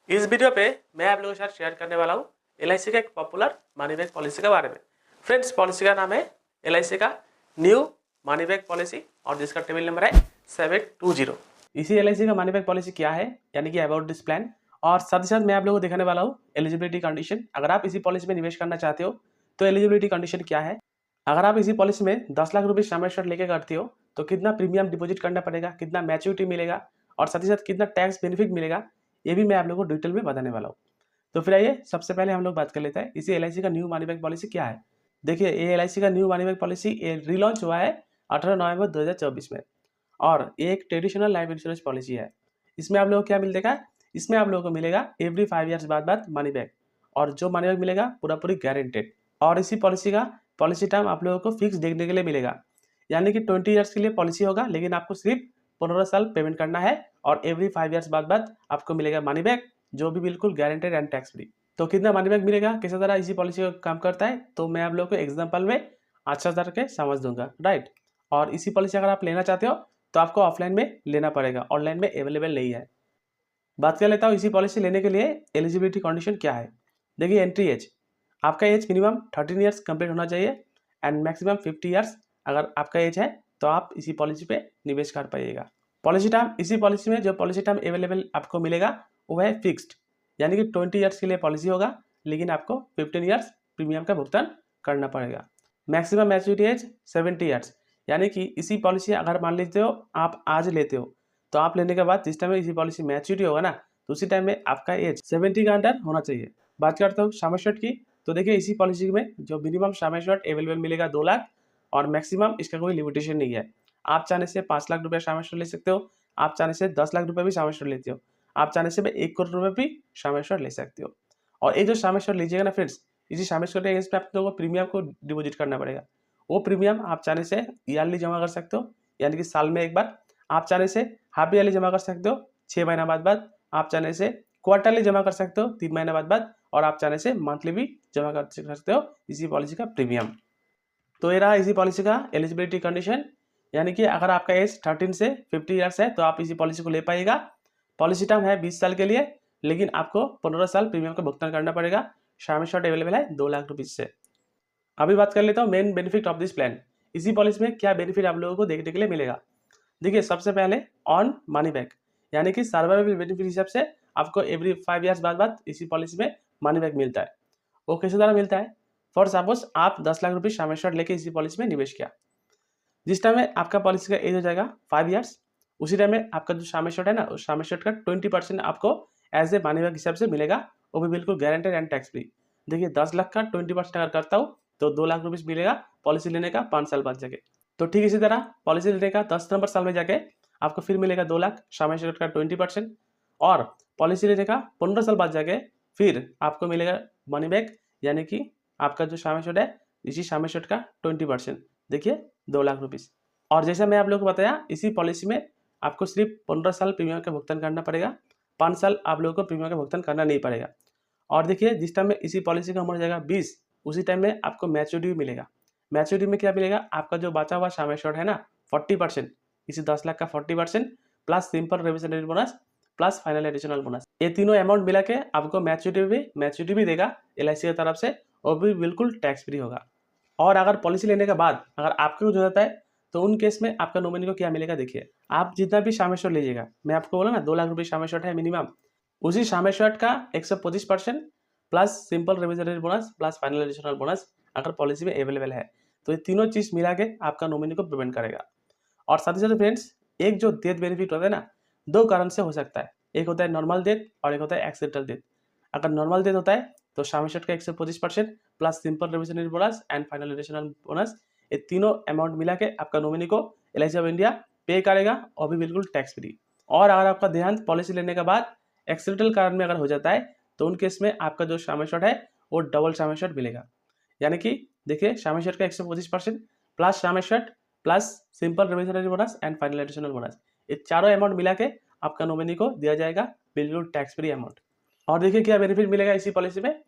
इस वीडियो पे मैं आप लोगों के साथ शेयर करने वाला हूँ LIC का एक पॉपुलर मनी बैक पॉलिसी के बारे में। फ्रेंड्स, पॉलिसी का नाम है LIC का न्यू मनी बैक पॉलिसी और जिसका टेबल नंबर है 720। इसी LIC का मनी बैक पॉलिसी क्या है, यानी कि अबाउट दिस प्लान, और साथ ही साथ मैं आप लोगों को दिखाने वाला हूँ एलिजिबिलिटी कंडीशन। अगर आप इसी पॉलिसी में निवेश करना चाहते हो तो एलिजिबिलिटी कंडीशन क्या है। अगर आप इसी पॉलिसी में 10 लाख रुपये समय शॉर्ट लेके करते हो तो कितना प्रीमियम डिपॉजिट करना पड़ेगा, कितना मैच्योरिटी मिलेगा और साथ ही साथ कितना टैक्स बेनिफिट मिलेगा, ये भी मैं आप लोगों को डिटेल में बताने वाला हूँ। तो फिर आइए सबसे पहले हम लोग बात कर लेते हैं इसी LIC का न्यू मनी बैक पॉलिसी क्या है। देखिए, ये LIC का new money back policy relaunch हुआ है 18 नवंबर 2024 में, और ये एक ट्रेडिशनल लाइफ इंश्योरेंस पॉलिसी है। इसमें आप लोगों को क्या मिलेगा, इसमें आप लोगों को मिलेगा एवरी 5 ईयर्स बाद मनी बैक, और जो मनी बैक मिलेगा पूरा पूरी गारंटेड। और इसी पॉलिसी का पॉलिसी टर्म आप लोगों को फिक्स देखने के लिए मिलेगा, यानी कि 20 ईयर्स के लिए पॉलिसी होगा, लेकिन आपको सिर्फ 15 साल पेमेंट करना है और एवरी 5 ईयर्स बाद आपको मिलेगा मनी बैक, जो भी बिल्कुल गारंटेड एंड टैक्स फ्री। तो कितना मनी बैक मिलेगा, किस तरह इसी पॉलिसी का काम करता है, तो मैं आप लोगों को एग्जांपल में अच्छा करके समझ दूंगा, राइट। और इसी पॉलिसी अगर आप लेना चाहते हो तो आपको ऑफलाइन में लेना पड़ेगा, ऑनलाइन में अवेलेबल नहीं है। बात कर लेता हूँ इसी पॉलिसी लेने के लिए एलिजिबिलिटी कंडीशन क्या है। देखिए, एंट्री एज, आपका एज मिनिमम 13 ईयर्स कंप्लीट होना चाहिए एंड मैक्सिमम 50 ईयर्स अगर आपका एज है तो आप इसी पॉलिसी पे निवेश कर पाइएगा। पॉलिसी टर्म, इसी पॉलिसी में जो पॉलिसी टर्म अवेलेबल आपको मिलेगा वो है फिक्स्ड, यानी कि 20 ईयर्स के लिए पॉलिसी होगा, लेकिन आपको 15 ईयर्स प्रीमियम का भुगतान करना पड़ेगा। मैक्सिमम मैच्योरिटी एज 70 ईयर्स, यानी कि इसी पॉलिसी अगर मान लीजिए हो आप आज लेते हो तो आप लेने के बाद जिस टाइम में इसी पॉलिसी मैच्योरिटी होगा ना, तो उसी टाइम में आपका एज 70 का अंडर होना चाहिए। बात करता हूँ समय शॉर्ट की, तो देखिए इसी पॉलिसी में जो मिनिमम समय शॉर्ट अवेलेबल मिलेगा 2 लाख, और मैक्सिमम इसका कोई लिमिटेशन नहीं है। आप चाहने से 5 लाख रुपये समय शॉर्ट ले सकते हो, आप चाहने से 10 लाख रुपये भी समय शॉर्ट लेते हो, आप चाहने से 1 करोड़ रुपये भी समय शॉर्ट ले सकते हो। और ये जो समय शॉर्ट लीजिएगा ना फ्रेंड्स, इसी समय शॉर्ट के अगेंस्ट पे आप लोगों को प्रीमियम को डिपॉजिट करना पड़ेगा। वो प्रीमियम आप चाहने से ईयरली जमा कर सकते हो, यानी कि साल में एक बार। आप चाहने से हाफ ईयरली जमा कर सकते हो 6 महीना बाद। आप चाहने से क्वार्टरली जमा कर सकते हो 3 महीना बाद, और आप चाहने से मंथली भी जमा कर सकते हो इसी पॉलिसी का प्रीमियम। तो ये रहा इसी पॉलिसी का एलिजिबिलिटी कंडीशन, यानी कि अगर आपका एज 13 से 50 ईयर्स है तो आप इसी पॉलिसी को ले पाएगा। पॉलिसी टर्म है 20 साल के लिए, लेकिन आपको 15 साल प्रीमियम का भुगतान करना पड़ेगा। शामी शॉर्ट अवेलेबल है 2 लाख रुपीज से। अभी बात कर लेता हूँ main benefit of this plan. इसी पॉलिसी में क्या बेनिफिट आप लोगों को देखने के लिए मिलेगा। देखिए, सबसे पहले ऑन मनी बैक, यानी कि सर्वाइवल बेनिफिट हिसाब से आपको एवरी 5 ईयर्स बाद इसी पॉलिसी में मनी बैक मिलता है। वो किस तरह मिलता है, फॉर सपोज आप 10 लाख रुपये समय शॉर्ट लेके इसी पॉलिसी में निवेश किया। जिस टाइम में आपका पॉलिसी का एज हो जाएगा 5 ईयर्स, उसी टाइम में आपका जो समय शॉर्ट है ना, उस समय शॉर्ट का 20% आपको एज ए मनी बैक हिसाब से मिलेगा, वो भी बिल्कुल गारंटेड एंड टैक्स फ्री। देखिए, 10 लाख का 20% अगर करता हूँ तो 2 लाख रुपीज मिलेगा पॉलिसी लेने का 5 साल बाद जाके। तो ठीक इसी तरह पॉलिसी लेने का 10 नंबर साल में जाके आपको फिर मिलेगा 2 लाख समय शॉर्ट का 20%, और पॉलिसी लेने का 15 साल बाद जाके फिर आपको मिलेगा मनी बैक, यानी कि आपका जो समय शॉर्ट है इसी समय शॉर्ट का 20%, देखिए 2 लाख रुपीज। और जैसा मैं आप लोगों को बताया, इसी पॉलिसी में आपको सिर्फ 15 साल प्रीमियम का भुगतान करना पड़ेगा, 5 साल आप लोगों को प्रीमियम का भुगतान करना नहीं पड़ेगा। और देखिए, जिस टाइम में इसी पॉलिसी का उम्र हो जाएगा 20, उसी टाइम में आपको मैच्योरिटी भी मिलेगा। मैच्योरिटी में क्या मिलेगा, आपका जो बचा हुआ समय शॉर्ट है ना 40%, इसी 10 लाख का 40% plus simple revision bonus plus final additional bonus, ये तीनों अमाउंट मिला के आपको मैच्योरिटी भी देगा LIC की तरफ से, और भी बिल्कुल टैक्स फ्री होगा। और अगर पॉलिसी लेने के बाद अगर आपको कुछ हो जाता है तो उन केस में आपका नॉमिनी को क्या मिलेगा। देखिए, आप जितना भी समय शॉर्ट लीजिएगा, मैं आपको बोला ना 2 लाख रुपये समय शॉर्ट है मिनिमम, उसी समय शॉर्ट का 125% plus simple revision bonus plus final additional bonus अगर पॉलिसी में अवेलेबल है, तो ये तीनों चीज मिला के आपका नॉमिनी को पेमेंट करेगा। और साथ ही साथ फ्रेंड्स, एक जो डेथ बेनिफिट होता है ना, 2 कारण से हो सकता है। एक होता है नॉर्मल डेथ और एक होता है एक्सीडेंटल डेथ। अगर नॉर्मल डेथ होता है तो समय शॉर्ट का 125% plus simple revision bonus and final additional bonus, ये तीनों अमाउंट मिला के आपका नॉमिनी को LIC ऑफ इंडिया पे करेगा, और भी बिल्कुल टैक्स फ्री। और अगर आपका देहांत पॉलिसी लेने के बाद एक्सीडेंटल कारण में अगर हो जाता है तो उन केस में आपका जो समय शॉर्ट है वो डबल समय शॉर्ट मिलेगा। यानी कि देखिए, समय शॉर्ट का 125% प्लस समय short plus simple revision bonus and final additional bonus, ये चारों अमाउंट मिला के आपका नॉमिनी को दिया जाएगा बिल्कुल टैक्स फ्री अमाउंट। और देखिए क्या बेनिफिट मिलेगा इसी पॉलिसी में,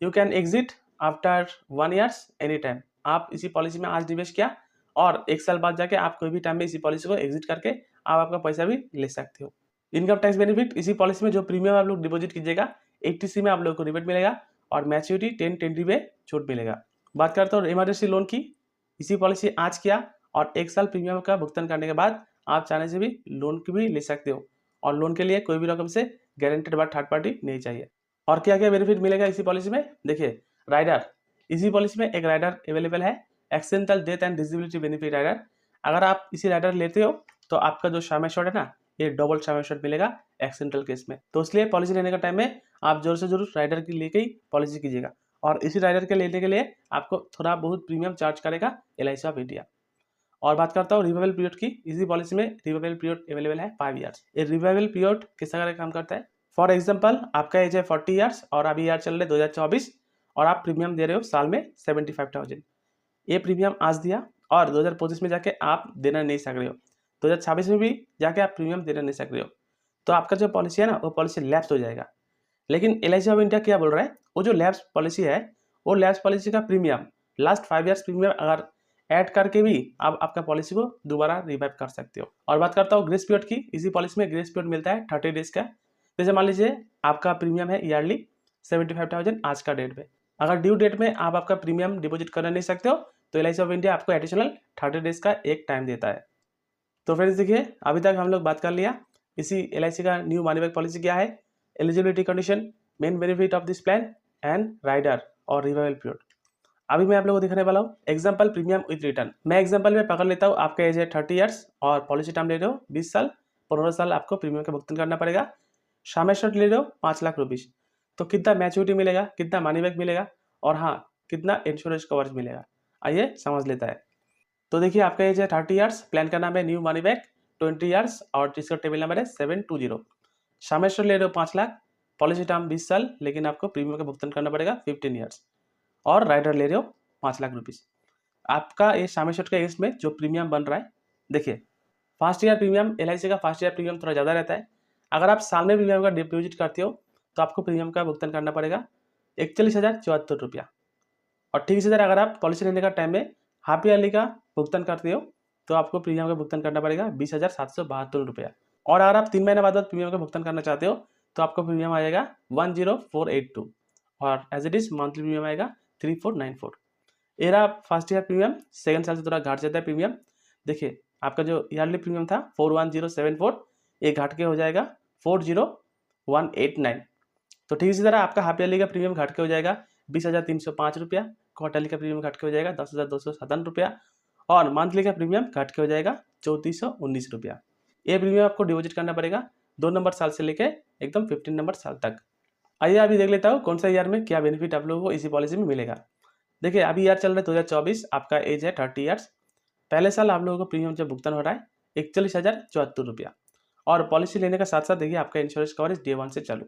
you can exit after 1 years any time. आप इसी पॉलिसी में आज निवेश किया और 1 साल बाद जाके आप कोई भी टाइम में इसी पॉलिसी को एग्जिट करके आप आपका पैसा भी ले सकते हो। इनकम टैक्स बेनिफिट, इसी पॉलिसी में जो प्रीमियम आप लोग डिपॉजिट कीजिएगा 80C में आप लोगों को रिबेट मिलेगा और मैच्योरिटी 10-20 में छूट मिलेगा। बात करता हूँ इमरजेंसी लोन की, इसी पॉलिसी आज किया और 1 साल प्रीमियम का भुगतान करने के बाद आप चाहने से भी लोन की भी ले सकते हो और लोन के लिए कोई भी रकम से गारंटेड बाय थर्ड पार्टी नहीं चाहिए। और क्या क्या बेनिफिट मिलेगा इसी पॉलिसी में, देखिए राइडर, इसी पॉलिसी में एक राइडर अवेलेबल है, accidental death and disability benefit rider. अगर आप इसी राइडर लेते हो तो आपका जो सम एश्योर्ड है ना, ये डबल सम एश्योर्ड मिलेगा एक्सीडेंटल केस में। तो इसलिए पॉलिसी लेने का टाइम में आप जरूर से जरूर राइडर की लेके ही पॉलिसी कीजिएगा और इसी राइडर के लेने के लिए आपको थोड़ा बहुत प्रीमियम चार्ज करेगा LIC ऑफ इंडिया। और बात करता हूँ रिवाइवल पीरियड की, इसी पॉलिसी में रिवाइवल पीरियड अवेलेबल है 5 ईयर्स। ये रिवाइवल पीरियड किस तरह का काम करता है, फॉर एग्जाम्पल आपका एज है 40 ईयर्स और अभी ईयर चल रहे 2024 और आप प्रीमियम दे रहे हो साल में 75,000। ये प्रीमियम आज दिया और 2025 में जाके आप देना नहीं सक रहे हो, 2026 में भी जाके आप प्रीमियम देना नहीं सक रहे हो, तो आपका जो पॉलिसी है ना वो पॉलिसी लैप्स हो जाएगा। लेकिन LIC ऑफ इंडिया क्या बोल रहा है, वो जो लैप्स पॉलिसी है वो लैप्स पॉलिसी का प्रीमियम लास्ट 5 ईयर्स प्रीमियम अगर ऐड करके भी आप आपका पॉलिसी को दोबारा रिवाइव कर सकते हो। और बात करता हूँ ग्रेस पीरियड की, इसी पॉलिसी में ग्रेस पीरियड मिलता है 30 डेज का। जैसे मान लीजिए आपका प्रीमियम है ईयरली 75,000 आज का डेट में, अगर ड्यू डेट में आप आपका प्रीमियम डिपॉजिट करना नहीं सकते हो तो LIC ऑफ इंडिया आपको एडिशनल 30 डेज का एक टाइम देता है। तो फ्रेंड्स देखिए अभी तक हम लोग बात कर लिया इसी LIC का न्यू मनी बैक पॉलिसी क्या है, eligibility condition, main benefit of this plan and rider और रिवाइवल पीरियड। अभी मैं आप लोगों को दिखाने वाला हूँ एग्जाम्पल प्रीमियम विद रिटर्न। मैं एग्जाम्पल में पकड़ लेता हूँ, आपका एज है 30 ईयर्स और पॉलिसी टर्म ले रहे हो 20 साल, 15 साल आपको प्रीमियम का भुगतान करना पड़ेगा, सम एश्योर्ड ले रहे हो 5 लाख रुपीज, तो कितना मैच्योरिटी मिलेगा, कितना मनी बैक मिलेगा और हाँ कितना इंश्योरेंस कवरेज मिलेगा, आइए समझ लेता है। तो देखिए आपका एज है 30 ईयर्स, प्लान का नाम है न्यू मनी बैक 20 ईयर्स और जिसका टेबल नंबर है 720। सम एश्योर्ड ले रहे हो 5 लाख, पॉलिसी टर्म 20 साल लेकिन आपको प्रीमियम का भुगतान करना पड़ेगा 15 ईयर्स और राइडर ले रहे हो 5 लाख रुपीज। आपका ये सम एश्योर्ड का एज में जो प्रीमियम बन रहा है, देखिए फर्स्ट ईयर प्रीमियम LIC का फर्स्ट ईयर प्रीमियम थोड़ा ज़्यादा रहता है। अगर आप साल में प्रीमियम का डिपॉजिट करते हो तो आपको प्रीमियम का भुगतान करना पड़ेगा 41,074 रुपया। और ठीक इसी तरह अगर आप पॉलिसी लेने का टाइम में हाफ ईयरली का भुगतान करते हो तो आपको प्रीमियम का भुगतान करना पड़ेगा 20,772 रुपया। और अगर आप 3 महीने बाद प्रीमियम का भुगतान करना चाहते हो तो आपको प्रीमियम आ जाएगा 10482 और as it is monthly premium आएगा 3494। ये रहा फर्स्ट ईयर प्रीमियम, सेकंड साल से थोड़ा घट जाता है प्रीमियम। देखिए आपका जो ईयरली प्रीमियम था 41074, ये घट के हो जाएगा 40189। तो ठीक इसी तरह आपका हाफ ईयरली का प्रीमियम घट के हो जाएगा 20,305 रुपया, क्वार्टरली का प्रीमियम घट के हो जाएगा 10,257 रुपया और मंथली का प्रीमियम घट के हो जाएगा 3,419 रुपया। ये प्रीमियम आपको डिपॉजिट करना पड़ेगा 2 नंबर साल से लेके एकदम 15 नंबर साल तक। आइए अभी देख लेता हूँ कौन सा ईयर में क्या बेनिफिट आप लोगों को इसी पॉलिसी में मिलेगा। देखिए अभी ईयर चल रहा है 2024, आपका एज है 30 ईयर्स, पहले साल आप लोगों को प्रीमियम जब भुगतान हो रहा है 41,074 रुपया और पॉलिसी लेने का साथ साथ देखिए आपका इंश्योरेंस कवरेज डे 1 से चालू।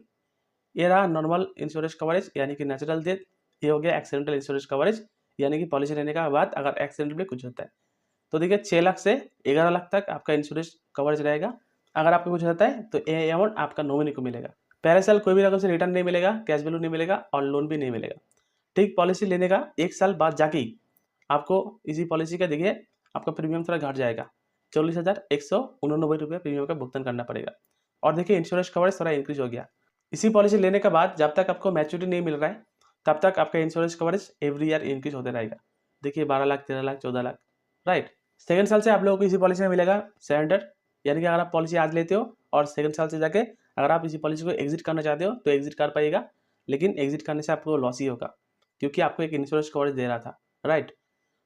ये रहा नॉर्मल इंश्योरेंस कवरेज यानी कि नेचुरल डेथ, ये हो गया एक्सीडेंटल इंश्योरेंस कवरेज यानी कि पॉलिसी लेने के बाद अगर एक्सीडेंट में कुछ होता है तो देखिए 6 लाख से 11 लाख तक आपका इंश्योरेंस कवरेज रहेगा। अगर आपको कुछ होता है तो ये अमाउंट आपका नॉमिनी को मिलेगा। पहले साल कोई भी रकम से रिटर्न नहीं मिलेगा, कैश वैल्यू नहीं मिलेगा और लोन भी नहीं मिलेगा। ठीक पॉलिसी लेने का 1 साल बाद जाके ही आपको इसी पॉलिसी का देखिए आपका प्रीमियम थोड़ा घट जाएगा, 40,189 रुपये प्रीमियम का भुगतान करना पड़ेगा। और देखिए इंश्योरेंस कवरेज थोड़ा इंक्रीज हो गया। इसी पॉलिसी लेने के बाद जब तक आपको मैच्योरिटी नहीं मिल रहा है तब तक आपका insurance coverage every year increase होते रहेगा। देखिए 12 लाख, 13 लाख, 14 लाख, राइट। सेकंड साल से आप लोगों को इसी पॉलिसी में मिलेगा सरेंडर, यानी कि अगर आप पॉलिसी आज लेते हो और सेकंड साल से जाके अगर आप इसी पॉलिसी को एग्जिट करना चाहते हो तो एग्जिट कर पाइएगा, लेकिन एग्जिट करने से आपको लॉस ही होगा क्योंकि आपको एक इंश्योरेंस कवरेज दे रहा था, राइट।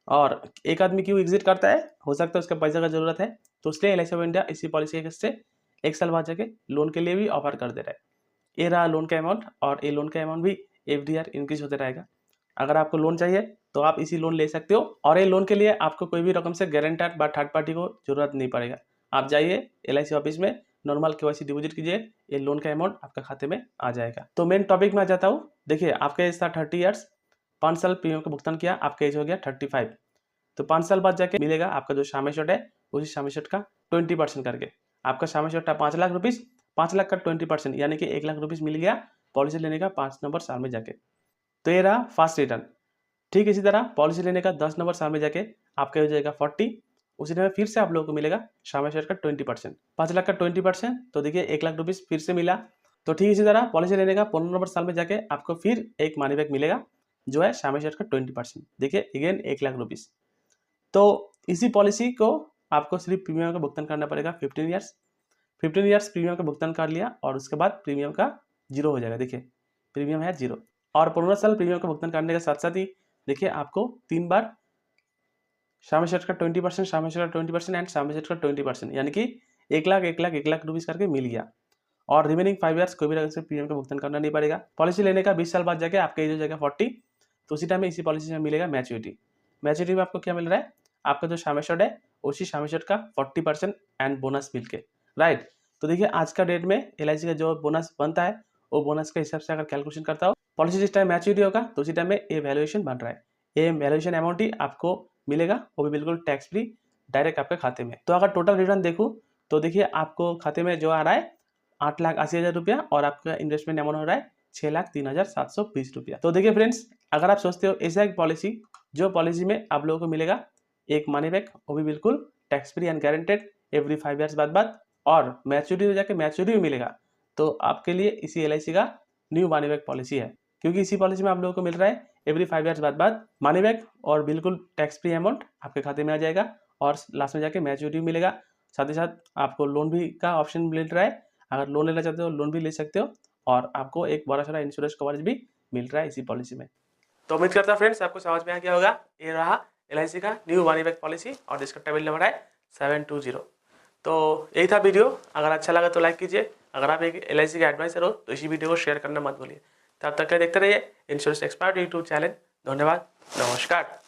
और एक आदमी क्यों एग्जिट करता है, हो सकता है उसका पैसा का जरूरत है, तो इसलिए LIC ऑफ इंडिया इसी पॉलिसी से 1 साल बाद जाके लोन के लिए भी ऑफर कर दे रहा है। ये रहा लोन का अमाउंट और ये लोन का अमाउंट भी एवरी ईयर इंक्रीज होते रहेगा। अगर आपको लोन चाहिए तो आप इसी लोन ले सकते हो और ये लोन के लिए आपको कोई भी रकम से गारंटर व थर्ड पार्टी को जरूरत नहीं पड़ेगा। आप जाइए LIC ऑफिस में नॉर्मल KYC डिपॉजिट कीजिए, ये लोन का अमाउंट आपका खाते में आ जाएगा। तो मेन टॉपिक में आ जाता हूँ। देखिए आपका एज था 30 ईयर्स, 5 साल प्रीमियम का भुगतान किया, आपका एज हो गया 35। तो 5 साल बाद जाके मिलेगा आपका जो सम एश्योर्ड है उसी सम एश्योर्ड का 20% करके। आपका सम एश्योर्ड था 5 लाख रुपीज, 5 लाख का 20% यानी कि 1 लाख रुपीज मिल गया पॉलिसी लेने का 5 नंबर साल में जाके। तो ये रहा फर्स्ट रिटर्न। ठीक इसी तरह पॉलिसी लेने का 10 नंबर साल में जाके आपका हो जाएगा 40 उसी टाइम फिर से आप लोगों को मिलेगा शाम शेयर का 20%, 5 लाख का 20%, तो देखिए 1 लाख रुपीज़ फिर से मिला। तो ठीक इसी तरह पॉलिसी लेने का 15 नंबर साल में जाके आपको फिर एक मनी बैक मिलेगा जो है शाम शेयर का 20%, देखिए अगेन 1 लाख रुपीज़। तो इसी पॉलिसी को आपको सिर्फ प्रीमियम का भुगतान करना पड़ेगा 15 ईयर्स। 15 ईयर्स प्रीमियम का भुगतान कर लिया और उसके बाद प्रीमियम का जीरो हो जाएगा, देखिए प्रीमियम है जीरो। और 15 साल प्रीमियम का भुगतान करने के साथ साथ ही देखिए आपको 3 बार शाम शेयर का 20%, शाम शेयर का 20% एंड शाम शेयर का 20%, यानी कि 1 लाख 1 लाख 1 लाख रुपीज़ करके मिल गया। और रिमेनिंग 5 ईयर्स कोई भी तरह से प्रीमियम का भुगतान करना नहीं पड़ेगा। पॉलिसी लेने का 20 साल बाद जाके आपका एज हो जाएगा 40, तो उसी टाइम में इसी पॉलिसी में मिलेगा मैच्योरिटी। मैच्योरिटी में आपको क्या मिल रहा है, आपका जो शाम शेयर है उसी शाम शेयर का 40% एंड बोनस मिल के, राइट। तो देखिए आज का डेट में LIC का जो बोनस बनता है वो बोनस के हिसाब से अगर कैलकुलेशन करता हो, पॉलिसी जिस टाइम मैच्योरिटी होगा तो उसी टाइम में ये वैल्यूएशन बन रहा है। ये वैल्यूएशन अमाउंट ही आपको मिलेगा, वो भी बिल्कुल टैक्स फ्री डायरेक्ट आपके खाते में। तो अगर टोटल रिटर्न देखूँ तो देखिए आपको खाते में जो आ रहा है 8,80,000 रुपया और आपका इन्वेस्टमेंट अमाउंट हो रहा है 6,03,720 रुपया। तो देखिए फ्रेंड्स, अगर आप सोचते हो ऐसा एक पॉलिसी जो पॉलिसी में आप लोगों को मिलेगा एक मनी बैक, वो भी बिल्कुल tax free and guaranteed every 5 years बाद और मैच्योरिटी हो जाके मैच्योरिटी भी मिलेगा, तो आपके लिए इसी LIC का न्यू मनी बैक पॉलिसी है। क्योंकि इसी पॉलिसी में आप लोगों को मिल रहा है एवरी 5 ईयर्स बाद मनी बैक और बिल्कुल टैक्स फ्री अमाउंट आपके खाते में आ जाएगा और लास्ट में जाके मैच्योरिटी मिलेगा। साथ ही साथ आपको लोन भी का ऑप्शन मिल रहा है, अगर लोन लेना चाहते हो लोन भी ले सकते हो और आपको एक बड़ा सारा इंश्योरेंस कवरेज भी मिल रहा है इसी पॉलिसी में। तो उम्मीद करता हूँ फ्रेंड्स आपको समझ में आ गया होगा। ये रहा LIC का न्यू मनी बैक पॉलिसी और जिसका टेबल नंबर है 720। तो यही था वीडियो, अगर अच्छा लगा तो लाइक कीजिए। अगर आप एक LIC का एडवाइजर हो तो इसी वीडियो को शेयर करना मत भूलिए। तब तक के देखते रहिए इंश्योरेंस एक्सपर्ट यूट्यूब चैनल। धन्यवाद, नमस्कार।